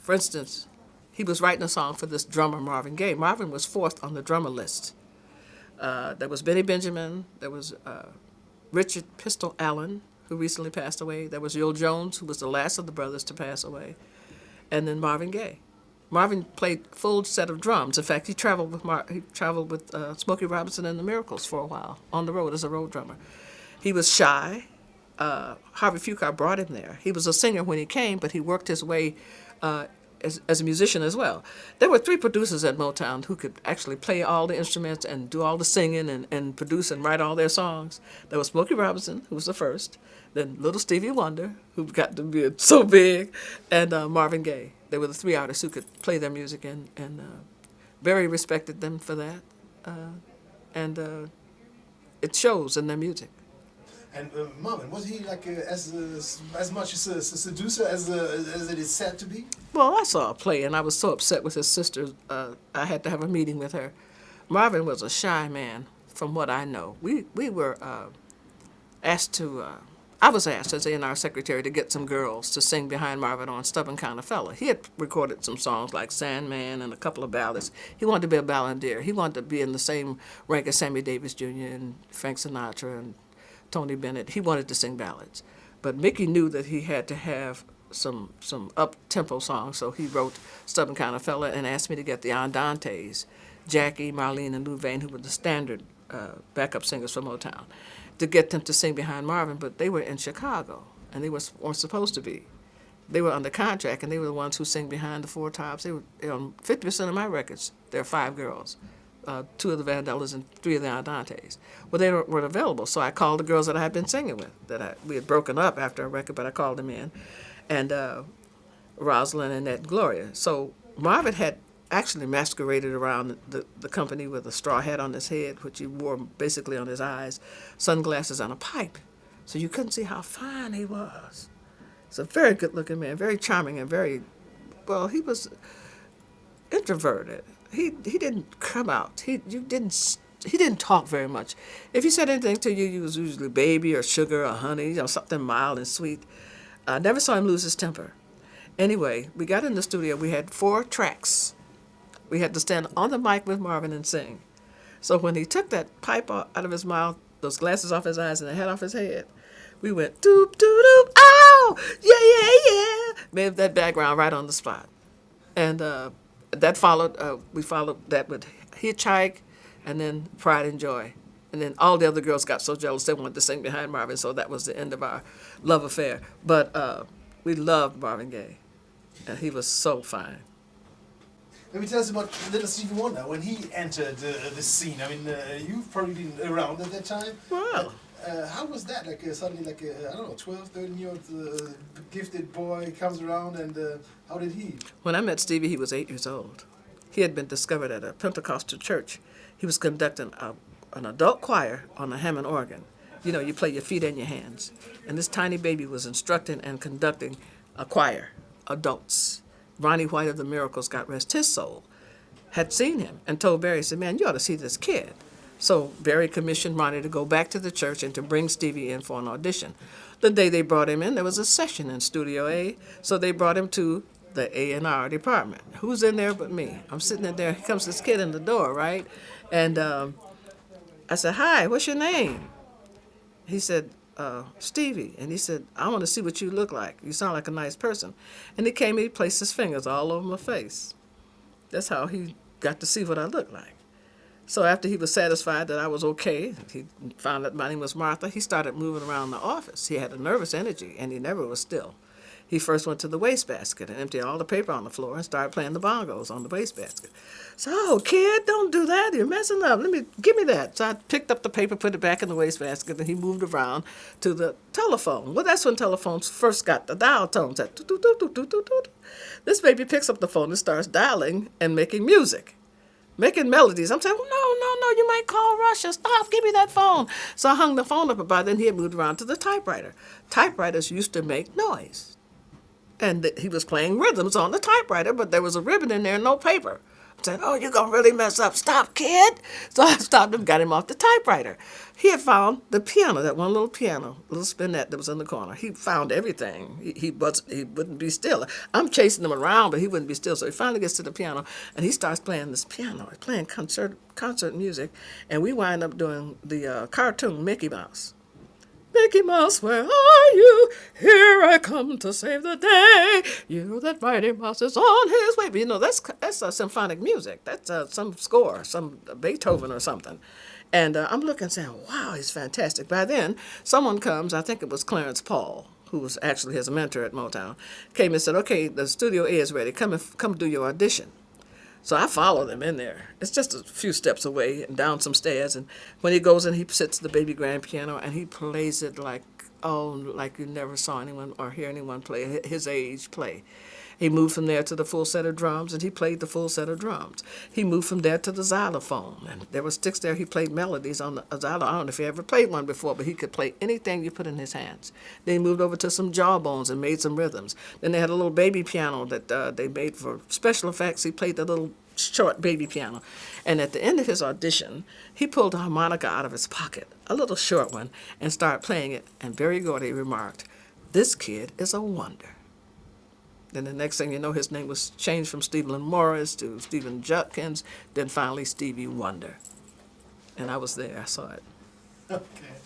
For instance, he was writing a song for this drummer, Marvin Gaye. Marvin was fourth on the drummer list. There was Benny Benjamin. There was Richard Pistol Allen, who recently passed away. There was Yul Jones, who was the last of the brothers to pass away. And then Marvin Gaye. Marvin played full set of drums. In fact, he traveled with Smokey Robinson and the Miracles for a while on the road as a road drummer. He was shy. Harvey Fuqua brought him there. He was a singer when he came, but he worked his way as a musician as well. There were 3 producers at Motown who could actually play all the instruments and do all the singing and produce and write all their songs. There was Smokey Robinson, who was the first, then little Stevie Wonder, who got to be so big, and Marvin Gaye. They were the 3 artists who could play their music, and Berry respected them for that, and it shows in their music. And Marvin, was he like as much a seducer as it is said to be? Well, I saw a play, and I was so upset with his sister. I had to have a meeting with her. Marvin was a shy man, from what I know. We were asked to. I was asked as A&R secretary to get some girls to sing behind Marvin on Stubborn Kind of Fella. He had recorded some songs like Sandman and a couple of ballads. He wanted to be a balladeer. He wanted to be in the same rank as Sammy Davis Jr. and Frank Sinatra and Tony Bennett. He wanted to sing ballads. But Mickey knew that he had to have some up-tempo songs, so he wrote Stubborn Kind of Fella and asked me to get the Andantes, Jackie, Marlene, and Lou Vane, who were the standard backup singers for Motown, to get them to sing behind Marvin, but they were in Chicago, and they weren't supposed to be. They were under contract, and they were the ones who sang behind the Four Tops. They were on 50% of my records. There are 5 girls. 2 of the Vandellas and 3 of the Andantes. Well, they weren't available, so I called the girls that I had been singing with. We had broken up after a record, but I called them in, and Rosalind, Annette, and Gloria. So Marvin had actually masqueraded around the company with a straw hat on his head, which he wore basically on his eyes, sunglasses, and a pipe. So you couldn't see how fine he was. He's a very good-looking man, very charming, and he was introverted. He didn't come out. He didn't talk very much. If he said anything to you, it was usually baby or sugar or honey, something mild and sweet. I never saw him lose his temper. Anyway, we got in the studio. We had 4 tracks. We had to stand on the mic with Marvin and sing. So when he took that pipe out of his mouth, those glasses off his eyes, and the hat off his head, we went doop doop doop, ow, yeah. Made that background right on the spot, and that followed. We followed that with Hitchhike, and then Pride and Joy, and then all the other girls got so jealous they wanted to sing behind Marvin. So that was the end of our love affair. But we loved Marvin Gaye, and he was so fine. Let me tell us about little Stevie Wonder when he entered the scene. I mean, you've probably been around at that time. Wow. How was that? Suddenly, I don't know, 12, 13-year-old gifted boy comes around, and how did he? When I met Stevie, he was 8 years old. He had been discovered at a Pentecostal church. He was conducting an adult choir on a Hammond organ. You know, you play your feet and your hands. And this tiny baby was instructing and conducting a choir, adults. Ronnie White of the Miracles, God rest his soul, had seen him and told Berry, said, man, you ought to see this kid. So Berry commissioned Ronnie to go back to the church and to bring Stevie in for an audition. The day they brought him in, there was a session in Studio A, so they brought him to the A&R department. Who's in there but me? I'm sitting in there. Here comes this kid in the door, right? And I said, hi, what's your name? He said, Stevie. And he said, I want to see what you look like. You sound like a nice person. And he came, he placed his fingers all over my face. That's how he got to see what I looked like. So after he was satisfied that I was okay, he found out my name was Martha, he started moving around the office. He had a nervous energy, and he never was still. He first went to the wastebasket and emptied all the paper on the floor and started playing the bongos on the wastebasket. So, oh, kid, don't do that. You're messing up. Give me that. So I picked up the paper, put it back in the wastebasket, and he moved around to the telephone. Well, that's when telephones first got the dial tones. This baby picks up the phone and starts dialing and making music, making melodies. I'm saying, no, you might call Russia. Stop, give me that phone. So I hung the phone up, and by then he had moved around to the typewriter. Typewriters used to make noise. And he was playing rhythms on the typewriter, but there was a ribbon in there and no paper. Saying, "Oh, you're gonna really mess up. Stop, kid." So I stopped him, got him off the typewriter. He had found the piano, that one little piano, little spinette that was in the corner. He found everything. He wouldn't be still. I'm chasing him around, but he wouldn't be still. So he finally gets to the piano and he starts playing this piano, playing concert music, and we wind up doing the cartoon Mickey Mouse. Mickey Mouse, where are you? Here I come to save the day. You know that Mighty Mouse is on his way. But you know, that's symphonic music. That's some score, some Beethoven or something. And I'm looking saying, wow, he's fantastic. By then, someone comes, I think it was Clarence Paul, who was actually his mentor at Motown, came and said, okay, the Studio A is ready. Come do your audition. So I follow them in there. It's just a few steps away and down some stairs. And when he goes in, he sits the baby grand piano and he plays it like, oh, like you never saw anyone or hear anyone play his age play. He moved from there to the full set of drums, and he played the full set of drums. He moved from there to the xylophone, and there were sticks there. He played melodies on the xylophone. I don't know if he ever played one before, but he could play anything you put in his hands. Then he moved over to some jawbones and made some rhythms. Then they had a little baby piano that they made for special effects. He played the little short baby piano. And at the end of his audition, he pulled a harmonica out of his pocket, a little short one, and started playing it. And Berry Gordy remarked, "This kid is a wonder." Then the next thing you know, his name was changed from Stephen Morris to Stephen Judkins, then finally Stevie Wonder. And I was there, I saw it. Okay.